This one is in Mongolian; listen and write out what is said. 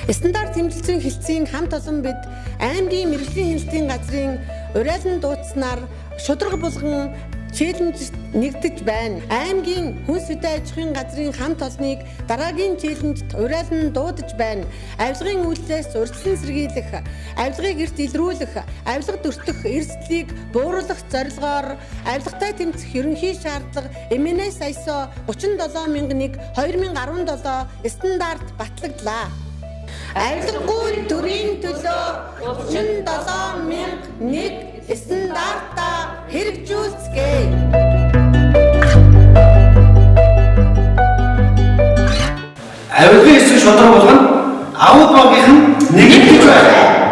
Стандарт хэмжлэлийн хэлтсийн хамт олон бид аймгийн мэргэжлийн хэлтсийн газрын уриалан дуудснаар шударга булган челленжт нэгдэж байна. Аймгийн хүнс хөдөө аж ахуйн газрын хамт олныг дараагийн челленжт уриалан дуудаж байна. Авилгын үйлдэлээс урьдчилан сэргийлэх, авилгыг эрт илрүүлэх, авилга дөртөх эрсдлийг бууруулах зорилгоор авилгатай тэмцэх ерөнхий шаардлага MNS ISO 37001 2017 стандарт батлагдлаа. Авилгагүй төрийн төлөө 37001 стандарта хэрэгжүүлцгээе. Авилгын эсрэг шударга болгоно. Ауд багийнх нь нэгдэж байна.